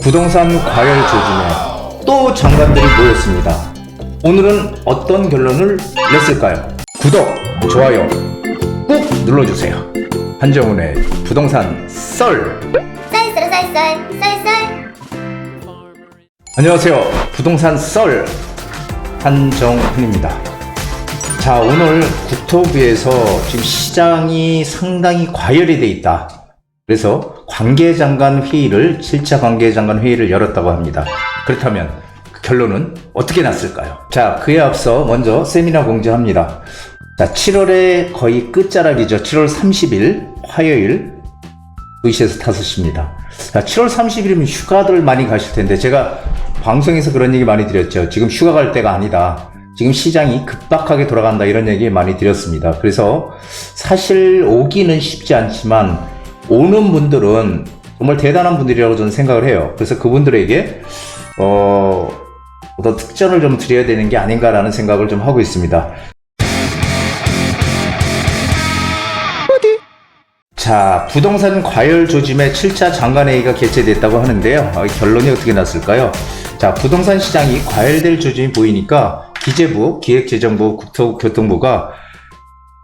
부동산 과열 조짐에 또 장관들이 모였습니다. 오늘은 어떤 결론을 냈을까요? 구독, 좋아요 꾹 눌러주세요. 한정훈의 부동산 썰. 쌀. 안녕하세요. 부동산 썰 한정훈입니다. 자, 오늘 국토부에서 지금 시장이 상당히 과열이 돼 있다. 그래서 관계장관 회의를 7차 관계장관 회의를 열었다고 합니다. 그렇다면 그 결론은 어떻게 났을까요? 자, 그에 앞서 먼저 세미나 공지합니다. 자, 7월의 거의 끝자락이죠. 7월 30일 화요일 2시에서 5시입니다. 자, 7월 30일이면 휴가들 많이 가실 텐데 제가 방송에서 그런 얘기 많이 드렸죠. 지금 휴가 갈 때가 아니다. 지금 시장이 급박하게 돌아간다, 이런 얘기 많이 드렸습니다. 그래서 사실 오기는 쉽지 않지만 오는 분들은 정말 대단한 분들이라고 저는 생각을 해요. 그래서 그분들에게 어떤 특전을 좀 드려야 되는 게 아닌가라는 생각을 좀 하고 있습니다. 자, 부동산 과열 조짐의 7차 장관회의가 개최됐다고 하는데요. 결론이 어떻게 났을까요? 자, 부동산 시장이 과열될 조짐이 보이니까 기재부, 기획재정부, 국토교통부가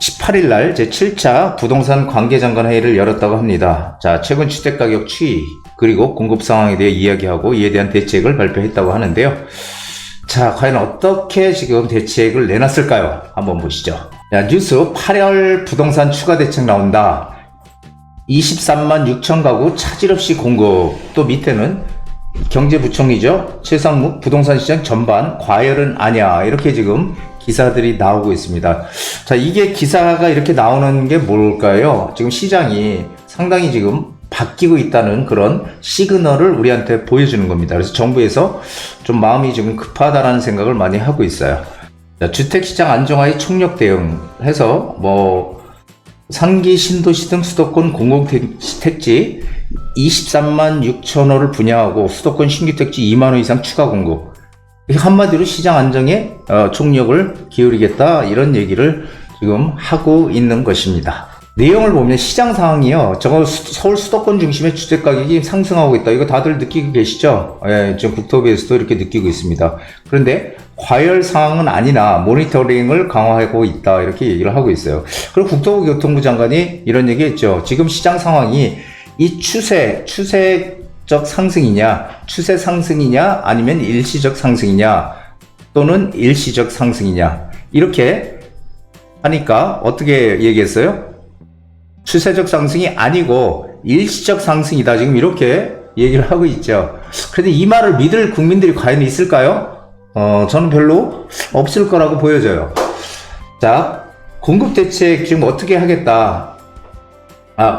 18일 날 제7차 부동산 관계장관 회의를 열었다고 합니다. 자, 최근 주택가격 추이 그리고 공급 상황에 대해 이야기하고 이에 대한 대책을 발표했다고 하는데요. 자, 과연 어떻게 지금 대책을 내놨을까요? 한번 보시죠. 자, 뉴스 8월 부동산 추가 대책 나온다. 23만 6천 가구 차질 없이 공급. 또 밑에는 경제부총리죠. 최상무 부동산 시장 전반 과열은 아니야. 이렇게 지금 기사들이 나오고 있습니다. 자, 이게 기사가 이렇게 나오는 게 뭘까요? 지금 시장이 상당히 지금 바뀌고 있다는 그런 시그널을 우리한테 보여주는 겁니다. 그래서 정부에서 좀 마음이 지금 급하다라는 생각을 많이 하고 있어요. 자, 주택시장 안정화의 총력 대응해서 상기 신도시 등 수도권 공공택지 23만 6천 호를 분양하고 수도권 신규 택지 2만 호 이상 추가 공급. 한마디로 시장 안정에 총력을 기울이겠다, 이런 얘기를 지금 하고 있는 것입니다. 내용을 보면 시장 상황이요. 서울 수도권 중심의 주택 가격이 상승하고 있다. 이거 다들 느끼고 계시죠? 예, 지금 국토부에서도 이렇게 느끼고 있습니다. 그런데 과열 상황은 아니나 모니터링을 강화하고 있다, 이렇게 얘기를 하고 있어요. 그리고 국토부 교통부 장관이 이런 얘기 했죠. 지금 시장 상황이 이 추세적 상승이냐, 추세 상승이냐, 아니면 일시적 상승이냐, 또는 일시적 상승이냐, 이렇게 하니까 어떻게 얘기했어요? 추세적 상승이 아니고 일시적 상승이다, 지금 이렇게 얘기를 하고 있죠. 그런데 이 말을 믿을 국민들이 과연 있을까요? 저는 별로 없을 거라고 보여져요. 자, 공급 대책 지금 어떻게 하겠다.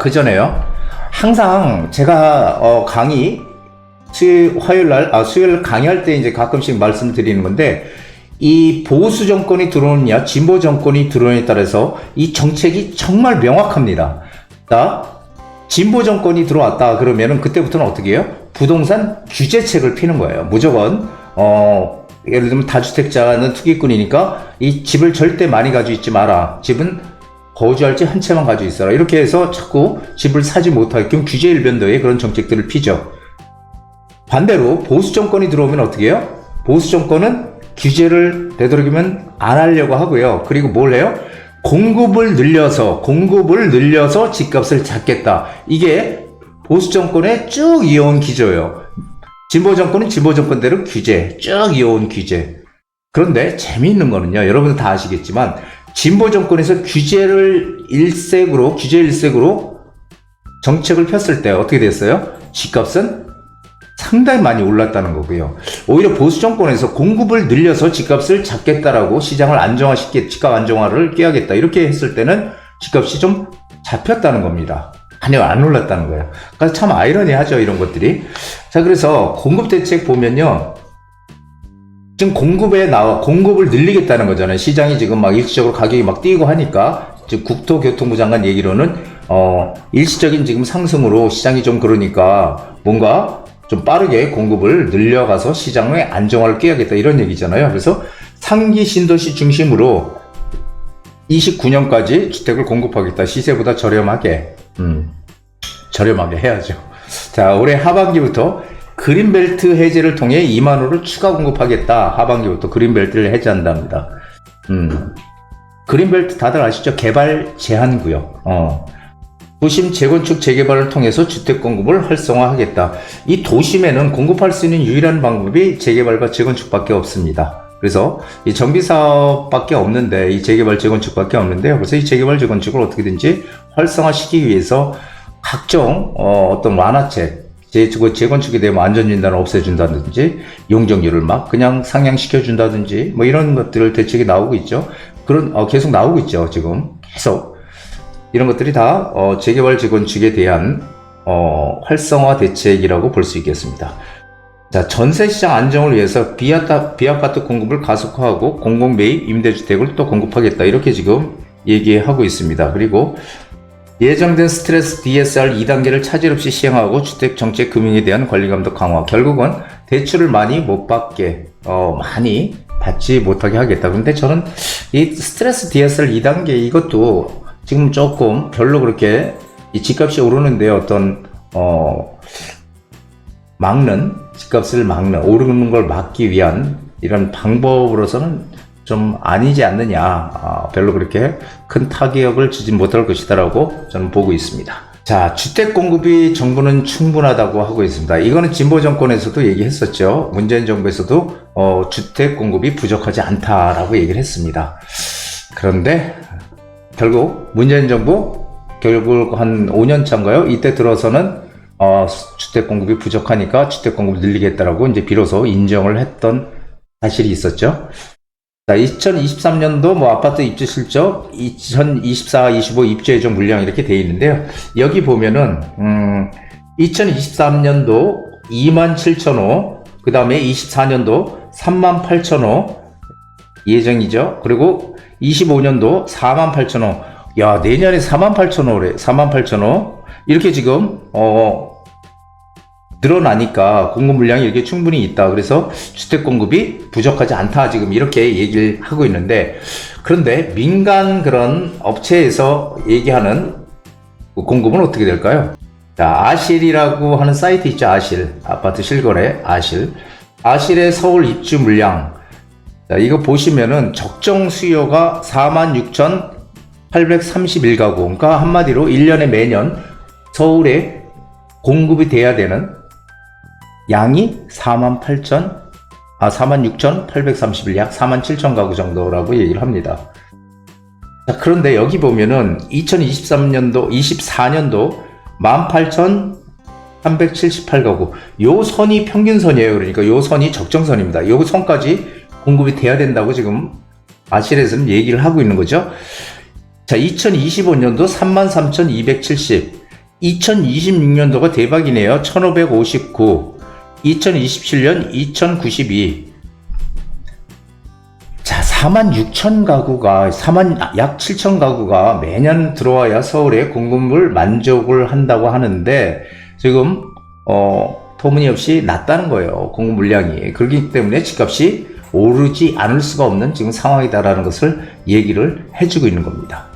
그 전에요. 항상 제가 강의 수요일 강의할 때 이제 가끔씩 말씀드리는 건데, 이 보수 정권이 들어오느냐 진보 정권이 들어오느냐에 따라서 이 정책이 정말 명확합니다. 자, 진보 정권이 들어왔다 그러면은 그때부터는 어떻게 해요? 부동산 규제책을 피는 거예요. 무조건 예를 들면 다주택자는 투기꾼이니까 이 집을 절대 많이 가지고 있지 마라. 집은 거주할 지 한 채만 가지고 있어라. 이렇게 해서 자꾸 집을 사지 못하게끔 규제 일변도의 그런 정책들을 피죠. 반대로 보수 정권이 들어오면 어떻게 해요? 보수 정권은 규제를 되도록이면 안 하려고 하고요. 그리고 뭘 해요? 공급을 늘려서 집값을 잡겠다. 이게 보수 정권의 쭉 이어온 기조예요. 진보 정권은 진보 정권대로 규제, 쭉 이어온 규제. 그런데 재미있는 거는요, 여러분들 다 아시겠지만 진보 정권에서 규제 일색으로 정책을 폈을 때 어떻게 됐어요? 집값은 상당히 많이 올랐다는 거고요. 오히려 보수 정권에서 공급을 늘려서 집값을 잡겠다라고 시장을 집값 안정화를 꾀하겠다, 이렇게 했을 때는 집값이 좀 잡혔다는 겁니다. 아니요, 안 올랐다는 거예요. 그래서 참 아이러니하죠, 이런 것들이. 자, 그래서 공급 대책 보면요, 지금 공급을 늘리겠다는 거잖아요. 시장이 지금 막 일시적으로 가격이 막 뛰고 하니까, 지금 국토교통부 장관 얘기로는 일시적인 지금 상승으로 시장이 좀 그러니까 뭔가 좀 빠르게 공급을 늘려가서 시장의 안정화를 꾀하겠다, 이런 얘기잖아요. 그래서 상기 신도시 중심으로 29년까지 주택을 공급하겠다. 시세보다 저렴하게 해야죠. 자, 올해 하반기부터 그린벨트 해제를 통해 2만 호를 추가 공급하겠다. 하반기부터 그린벨트를 해제한답니다. 그린벨트 다들 아시죠? 개발 제한 구역. 도심 재건축 재개발을 통해서 주택 공급을 활성화하겠다. 이 도심에는 공급할 수 있는 유일한 방법이 재개발과 재건축밖에 없습니다. 그래서 이 정비 사업밖에 없는데, 이 재개발 재건축밖에 없는데요. 그래서 이 재개발 재건축을 어떻게든지 활성화시키기 위해서 각종 어떤 완화책, 재건축이 되면 안전진단을 없애준다든지, 용적률을 막 그냥 상향시켜준다든지, 뭐 이런 것들 대책이 나오고 있죠. 계속 나오고 있죠. 지금 계속 이런 것들이 다 재개발 재건축에 대한 활성화 대책이라고 볼 수 있겠습니다. 자, 전세시장 안정을 위해서 비아파트 공급을 가속화하고 공공매입 임대주택을 또 공급하겠다. 이렇게 지금 얘기하고 있습니다. 그리고 예정된 스트레스 DSR 2단계를 차질 없이 시행하고 주택정책 금융에 대한 관리감독 강화. 결국은 대출을 많이 못 받게, 많이 받지 못하게 하겠다. 그런데 저는 이 스트레스 DSR 2단계 이것도 지금 조금 별로 그렇게 이 집값이 오르는데 집값을 막는, 오르는 걸 막기 위한 이런 방법으로서는 좀 아니지 않느냐. 별로 그렇게 큰 타격을 주지 못할 것이다라고 저는 보고 있습니다. 자, 주택 공급이 정부는 충분하다고 하고 있습니다. 이거는 진보 정권에서도 얘기했었죠. 문재인 정부에서도 주택 공급이 부족하지 않다라고 얘기를 했습니다. 그런데 결국 문재인 정부 한 5년 차인가요? 이때 들어서는 주택 공급이 부족하니까 주택 공급을 늘리겠다라고 이제 비로소 인정을 했던 사실이 있었죠. 자, 2023년도 뭐 아파트 입주 실적, 2024, 25 입주 예정 물량 이렇게 돼 있는데요. 여기 보면은 2023년도 27,000호, 그 다음에 24년도 38,000호 예정이죠. 그리고 25년도 48,000호. 야, 내년에 48,000호래. 48,000호. 이렇게 지금 늘어나니까 공급 물량이 이렇게 충분히 있다. 그래서 주택 공급이 부족하지 않다. 지금 이렇게 얘기를 하고 있는데, 그런데 민간 그런 업체에서 얘기하는 공급은 어떻게 될까요? 자, 아실이라고 하는 사이트 있죠. 아실. 아파트 실거래 아실. 아실의 서울 입주 물량. 자, 이거 보시면은 적정 수요가 46,831가구. 그러니까 한마디로 1년에 매년 서울에 공급이 돼야 되는 양이 46,831, 약 47,000가구 정도라고 얘기를 합니다. 자, 그런데 여기 보면은 2023년도, 24년도 18,378가구. 요 선이 평균선이에요. 그러니까 요 선이 적정선입니다. 요 선까지 공급이 돼야 된다고 지금 아실에서는 얘기를 하고 있는 거죠. 자, 2025년도 33,270. 2026년도가 대박이네요. 1,559. 2027년 2,092. 자, 46,000가구가, 약 7,000가구가 매년 들어와야 서울에 공급을 만족을 한다고 하는데, 지금, 터무니없이 낮다는 거예요. 공급 물량이. 그렇기 때문에 집값이 오르지 않을 수가 없는 지금 상황이다라는 것을 얘기를 해주고 있는 겁니다.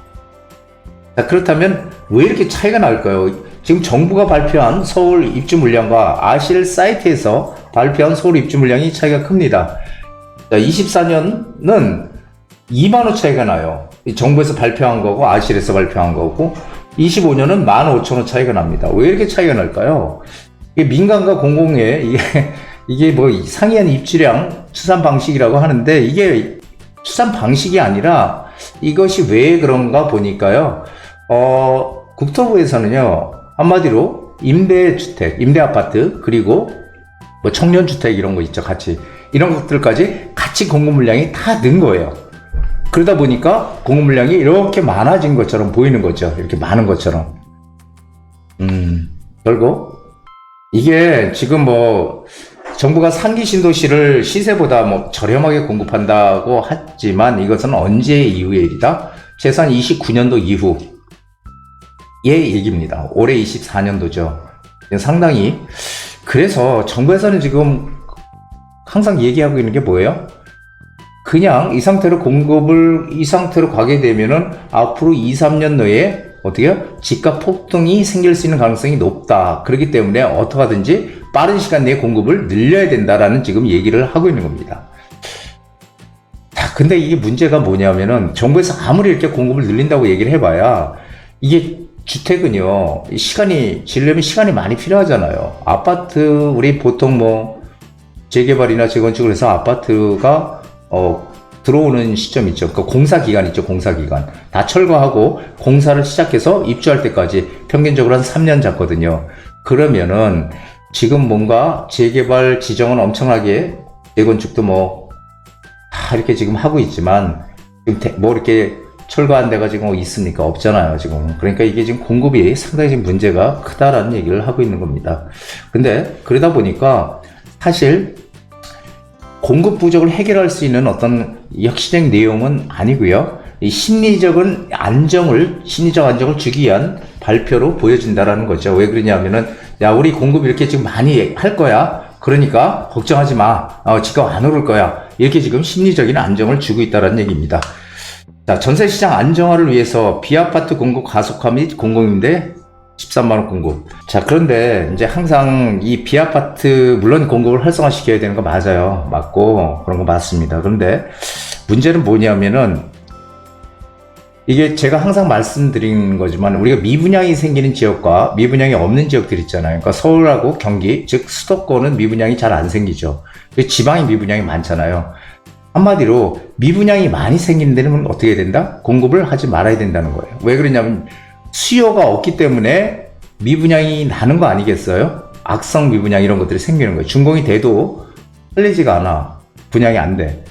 자, 그렇다면 왜 이렇게 차이가 날까요? 지금 정부가 발표한 서울 입주 물량과 아실 사이트에서 발표한 서울 입주 물량이 차이가 큽니다. 자, 24년은 2만 호 차이가 나요. 정부에서 발표한 거고 아실에서 발표한 거고, 25년은 15,000호 차이가 납니다. 왜 이렇게 차이가 날까요? 이게 민간과 공공의 이게 뭐 상이한 입주량 추산 방식이라고 하는데, 이게 추산 방식이 아니라 이것이 왜 그런가 보니까요. 국토부에서는요, 한마디로 임대주택, 임대아파트, 그리고 뭐 청년주택 이런 거 있죠. 같이. 이런 것들까지 같이 공급 물량이 다 는 거예요. 그러다 보니까 공급 물량이 이렇게 많아진 것처럼 보이는 거죠. 이렇게 많은 것처럼. 결국 이게 지금 뭐 정부가 상기 신도시를 시세보다 뭐 저렴하게 공급한다고 하지만 이것은 언제 이후의 일이다? 최소한 29년도 이후 의 얘기입니다. 올해 24년도죠. 상당히. 그래서 정부에서는 지금 항상 얘기하고 있는 게 뭐예요? 그냥 이 상태로 가게 되면은 앞으로 2, 3년 내에 어떻게요? 집값 폭등이 생길 수 있는 가능성이 높다. 그렇기 때문에 어떻게 하든지 빠른 시간 내에 공급을 늘려야 된다라는 지금 얘기를 하고 있는 겁니다. 자, 근데 이게 문제가 뭐냐면은 정부에서 아무리 이렇게 공급을 늘린다고 얘기를 해봐야 이게 주택은요, 지으려면 시간이 많이 필요하잖아요. 아파트, 우리 보통 뭐 재개발이나 재건축을 해서 아파트가 들어오는 시점 있죠. 그 공사 기간 있죠. 공사 기간 다 철거하고 공사를 시작해서 입주할 때까지 평균적으로 한 3년 잡거든요. 그러면은 지금 뭔가 재개발 지정은 엄청나게 재건축도 뭐 다 이렇게 지금 하고 있지만 지금 뭐 이렇게 철거한 데가 지금 있습니까? 없잖아요, 지금. 그러니까 이게 지금 공급이 상당히 지금 문제가 크다라는 얘기를 하고 있는 겁니다. 근데 그러다 보니까 사실 공급 부족을 해결할 수 있는 어떤 혁신적 내용은 아니고요. 이 심리적 안정을 주기 위한 발표로 보여진다라는 거죠. 왜 그러냐면은, 야, 우리 공급 이렇게 지금 많이 할 거야. 그러니까 걱정하지 마. 지금 안 오를 거야. 이렇게 지금 심리적인 안정을 주고 있다는 얘기입니다. 자, 전세시장 안정화를 위해서 비아파트 공급 가속화 및 공공임대 13만원 공급. 자, 그런데 이제 항상 이 비아파트, 물론 공급을 활성화시켜야 되는 거 맞아요. 맞고, 그런 거 맞습니다. 그런데 문제는 뭐냐면은, 이게 제가 항상 말씀드린 거지만, 우리가 미분양이 생기는 지역과 미분양이 없는 지역들 있잖아요. 그러니까 서울하고 경기, 즉 수도권은 미분양이 잘 안 생기죠. 지방이 미분양이 많잖아요. 한마디로 미분양이 많이 생기는 데는 어떻게 된다? 공급을 하지 말아야 된다는 거예요. 왜 그러냐면 수요가 없기 때문에 미분양이 나는 거 아니겠어요? 악성 미분양 이런 것들이 생기는 거예요. 준공이 돼도 팔리지가 않아. 분양이 안 돼.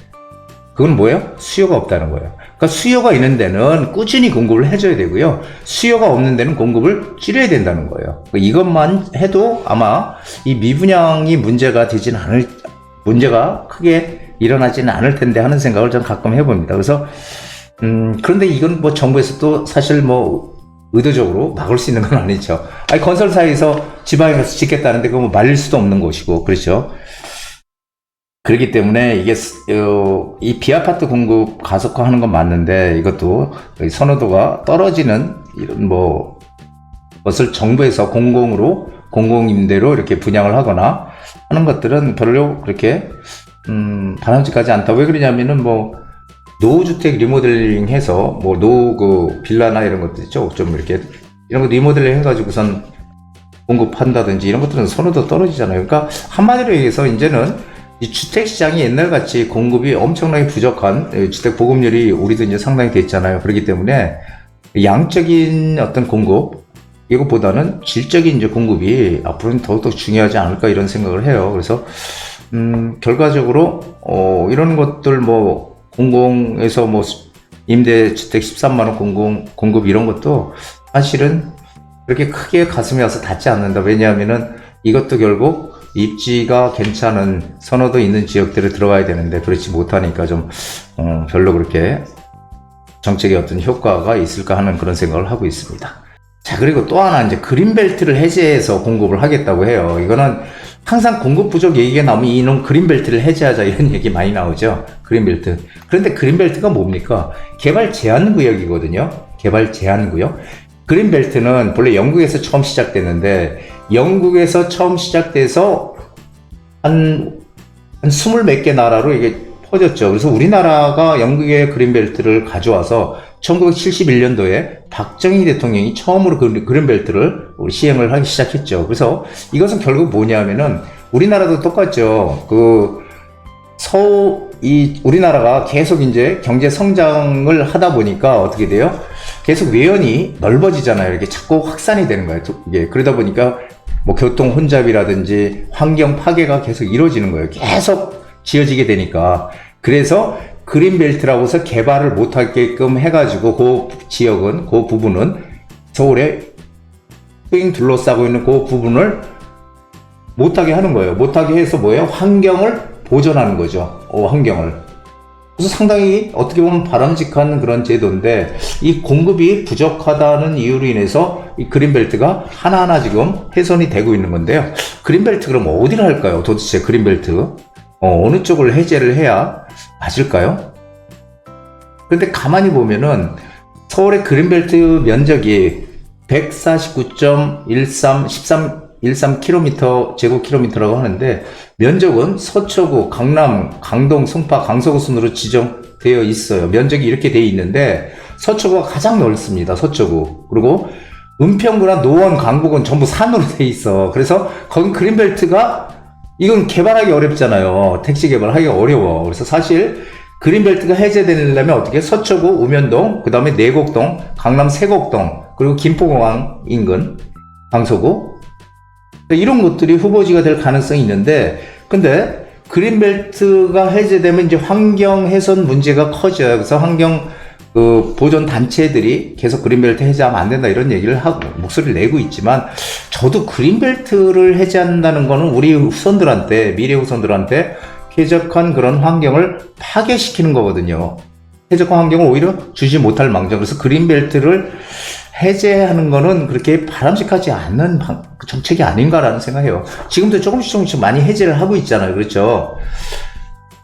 그건 뭐예요? 수요가 없다는 거예요. 그러니까 수요가 있는 데는 꾸준히 공급을 해줘야 되고요. 수요가 없는 데는 공급을 줄여야 된다는 거예요. 그러니까 이것만 해도 아마 이 미분양이 문제가 크게 일어나지는 않을 텐데 하는 생각을 저는 가끔 해봅니다. 그래서 그런데 이건 뭐 정부에서 또 사실 뭐 의도적으로 막을 수 있는 건 아니죠. 아니, 건설사에서 지방에 가서 짓겠다는데 그거 뭐 말릴 수도 없는 것이고, 그렇죠. 그렇기 때문에 이게 이 비아파트 공급 가속화하는 건 맞는데 이것도 선호도가 떨어지는 이런 뭐 것을 정부에서 공공임대로 이렇게 분양을 하거나 하는 것들은 별로 그렇게 바람직하지 않다. 왜 그러냐면은 뭐 노후주택 리모델링 해서 뭐 노후 빌라나 이런 것들 있죠. 좀 이렇게 이런 거 리모델링 해가지고선 공급한다든지 이런 것들은 선호도 떨어지잖아요. 그러니까 한마디로 얘기해서 이제는 이 주택 시장이 옛날같이 공급이 엄청나게 부족한 주택 보급률이 우리도 이제 상당히 됐잖아요. 그렇기 때문에 양적인 어떤 공급 이것보다는 질적인 이제 공급이 앞으로는 더욱더 중요하지 않을까 이런 생각을 해요. 그래서 결과적으로 이런 것들 뭐 공공에서 뭐 임대주택 13만원 공급 이런 것도 사실은 그렇게 크게 가슴에 와서 닿지 않는다. 왜냐하면은 이것도 결국 입지가 괜찮은 선호도 있는 지역들에 들어가야 되는데 그렇지 못하니까 좀 별로 그렇게 정책의 어떤 효과가 있을까 하는 그런 생각을 하고 있습니다. 자, 그리고 또 하나 이제 그린벨트를 해제해서 공급을 하겠다고 해요. 이거는 항상 공급 부족 얘기가 나오면 이놈 그린벨트를 해제하자 이런 얘기 많이 나오죠. 그린벨트. 그런데 그린벨트가 뭡니까? 개발 제한 구역이거든요. 개발 제한 구역. 그린벨트는 본래 영국에서 처음 시작됐는데 영국에서 처음 시작돼서 한 20몇 개 나라로 이게 퍼졌죠. 그래서 우리나라가 영국의 그린벨트를 가져와서 1971년도에 박정희 대통령이 처음으로 그린벨트를 시행을 하기 시작했죠. 그래서 이것은 결국 뭐냐면은 우리나라도 똑같죠. 우리나라가 계속 이제 경제 성장을 하다 보니까 어떻게 돼요? 계속 외연이 넓어지잖아요. 이렇게 자꾸 확산이 되는 거예요. 이게 그러다 보니까 뭐 교통 혼잡이라든지 환경 파괴가 계속 이루어지는 거예요. 계속 지어지게 되니까. 그래서 그린벨트라고 해서 개발을 못하게끔 해가지고 그 지역은, 그 부분은 서울에 삥 둘러싸고 있는 그 부분을 못하게 하는 거예요. 못하게 해서 뭐예요? 환경을 보존하는 거죠. 환경을. 그래서 상당히 어떻게 보면 바람직한 그런 제도인데 이 공급이 부족하다는 이유로 인해서 이 그린벨트가 하나하나 지금 훼손이 되고 있는 건데요. 그린벨트 그럼 어디를 할까요? 도대체 그린벨트 어느 쪽을 해제를 해야 맞을까요? 그런데 가만히 보면은 서울의 그린벨트 면적이 149.13 0.13km 제곱킬로미터라고 하는데 면적은 서초구, 강남, 강동, 송파, 강서구 순으로 지정되어 있어요. 면적이 이렇게 되어 있는데 서초구가 가장 넓습니다. 서초구. 그리고 은평구나 노원, 강북은 전부 산으로 되어 있어. 그래서 거긴 그린벨트가 이건 개발하기 어렵잖아요. 택지 개발하기 어려워. 그래서 사실 그린벨트가 해제되려면 어떻게 서초구, 우면동, 그 다음에 내곡동, 강남 세곡동, 그리고 김포공항 인근, 강서구 이런 것들이 후보지가 될 가능성이 있는데 근데 그린벨트가 해제되면 이제 환경 훼손 문제가 커져요. 그래서 환경 보존 단체들이 계속 그린벨트 해제하면 안 된다 이런 얘기를 하고 목소리를 내고 있지만 저도 그린벨트를 해제한다는 거는 우리 후손들한테 미래 후손들한테 쾌적한 그런 환경을 파괴시키는 거거든요. 쾌적한 환경을 오히려 주지 못할 망정. 그래서 그린벨트를 해제하는 거는 그렇게 바람직하지 않는 정책이 아닌가라는 생각해요. 지금도 조금씩 많이 해제를 하고 있잖아요. 그렇죠?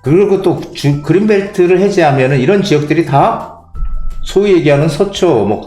그리고 또 그린벨트를 해제하면은 이런 지역들이 다 소위 얘기하는 서초, 뭐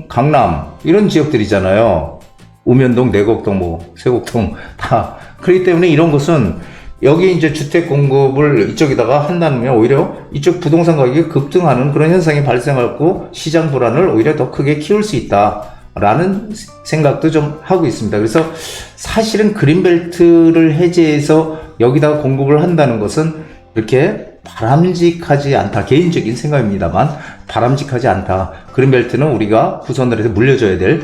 강남 이런 지역들이잖아요. 우면동, 내곡동, 뭐 세곡동 다. 그렇기 때문에 이런 것은 여기 이제 주택 공급을 이쪽에다가 한다면 오히려 이쪽 부동산 가격이 급등하는 그런 현상이 발생하고 시장 불안을 오히려 더 크게 키울 수 있다라는 생각도 좀 하고 있습니다. 그래서 사실은 그린벨트를 해제해서 여기다가 공급을 한다는 것은 이렇게 바람직하지 않다. 개인적인 생각입니다만 바람직하지 않다. 그린벨트는 우리가 후손들한테 물려줘야 될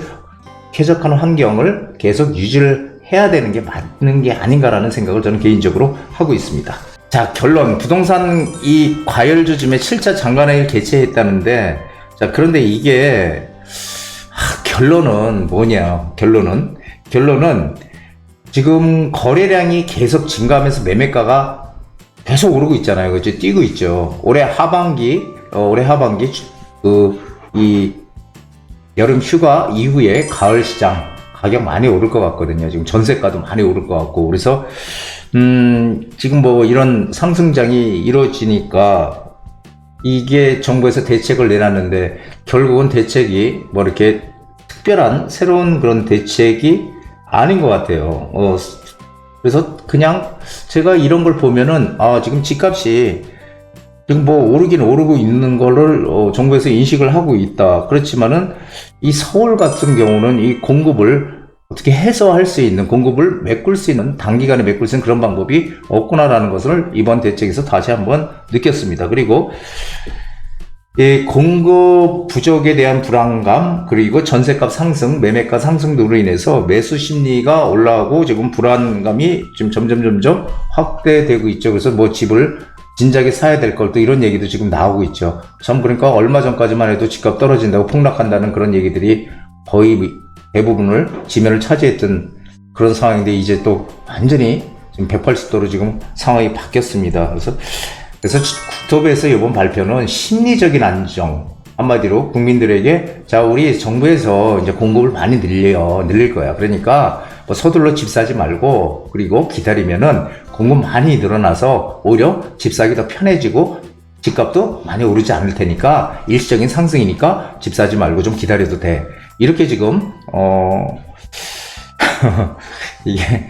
쾌적한 환경을 계속 유지를 해야 되는 게 맞는 게 아닌가라는 생각을 저는 개인적으로 하고 있습니다. 자, 결론. 부동산 이 과열조짐에 7차 장관회의를 개최했다는데 자, 그런데 이게 결론은 뭐냐? 결론은 지금 거래량이 계속 증가하면서 매매가가 계속 오르고 있잖아요. 그죠? 뛰고 있죠. 올해 하반기 이 여름 휴가 이후에 가을 시장 가격 많이 오를 것 같거든요. 지금 전세가도 많이 오를 것 같고. 그래서, 지금 뭐 이런 상승장이 이루어지니까 이게 정부에서 대책을 내놨는데 결국은 대책이 뭐 이렇게 특별한 새로운 그런 대책이 아닌 것 같아요. 그래서 그냥 제가 이런 걸 보면은, 지금 집값이 지금 뭐 오르긴 오르고 있는 거를 정부에서 인식을 하고 있다. 그렇지만은 이 서울 같은 경우는 이 공급을 어떻게 해소할 수 있는, 공급을 메꿀 수 있는, 단기간에 메꿀 수 있는 그런 방법이 없구나라는 것을 이번 대책에서 다시 한번 느꼈습니다. 그리고 이 공급 부족에 대한 불안감, 그리고 전세값 상승, 매매가 상승으로 인해서 매수 심리가 올라오고 지금 불안감이 지금 점점 확대되고 있죠. 그래서 뭐 집을 진작에 사야 될 걸 또 이런 얘기도 지금 나오고 있죠. 참 그러니까 얼마 전까지만 해도 집값 떨어진다고 폭락한다는 그런 얘기들이 거의 대부분을 지면을 차지했던 그런 상황인데 이제 또 완전히 지금 180도로 지금 상황이 바뀌었습니다. 그래서 국토부에서 이번 발표는 심리적인 안정, 한마디로 국민들에게 자, 우리 정부에서 이제 공급을 많이 늘릴 거야. 그러니까 뭐 서둘러 집 사지 말고 그리고 기다리면은 공급 많이 늘어나서 오히려 집 사기 더 편해지고 집값도 많이 오르지 않을 테니까 일시적인 상승이니까 집 사지 말고 좀 기다려도 돼. 이렇게 지금 이게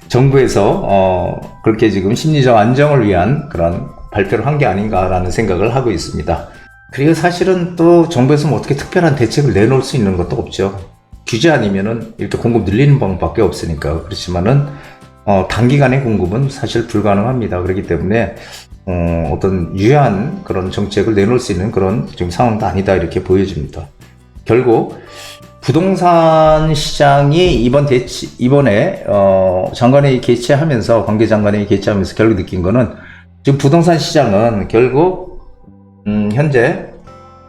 정부에서 그렇게 지금 심리적 안정을 위한 그런 발표를 한 게 아닌가라는 생각을 하고 있습니다. 그리고 사실은 또 정부에서 뭐 어떻게 특별한 대책을 내놓을 수 있는 것도 없죠. 규제 아니면은 이렇게 공급 늘리는 방법밖에 없으니까. 그렇지만은 단기간의 공급은 사실 불가능합니다. 그렇기 때문에 어떤 유효한 그런 정책을 내놓을 수 있는 그런 지금 상황도 아니다 이렇게 보여집니다. 결국 부동산 시장이 이번에 장관회의 개최하면서 관계장관회의 개최하면서 결국 느낀 거는 지금 부동산 시장은 결국 현재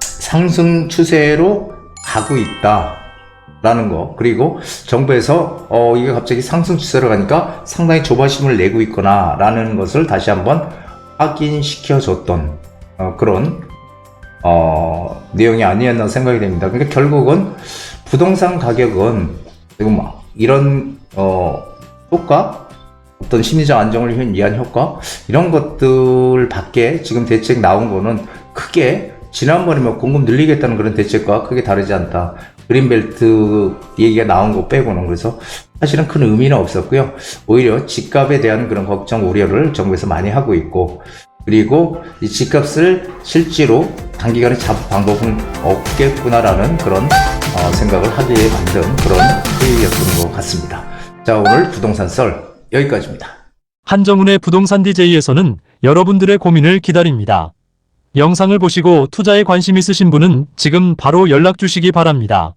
상승 추세로 가고 있다라는 거. 그리고 정부에서 이게 갑자기 상승 추세로 가니까 상당히 조바심을 내고 있구나라는 것을 다시 한번 확인시켜줬던 그런 내용이 아니었나 생각이 됩니다. 그러니까 결국은 부동산 가격은 지금 이런 효과, 어떤 심리적 안정을 위한 효과 이런 것들 밖에 지금 대책 나온 거는 크게 지난번에 뭐 공급 늘리겠다는 그런 대책과 크게 다르지 않다. 그린벨트 얘기가 나온 거 빼고는. 그래서 사실은 큰 의미는 없었고요. 오히려 집값에 대한 그런 걱정, 우려를 정부에서 많이 하고 있고, 그리고 이 집값을 실제로 단기간에 잡을 방법은 없겠구나라는 그런 생각을 하게 만든 그런 회의였던 것 같습니다. 자, 오늘 부동산 썰 여기까지입니다. 한정훈의 부동산 DJ에서는 여러분들의 고민을 기다립니다. 영상을 보시고 투자에 관심 있으신 분은 지금 바로 연락 주시기 바랍니다.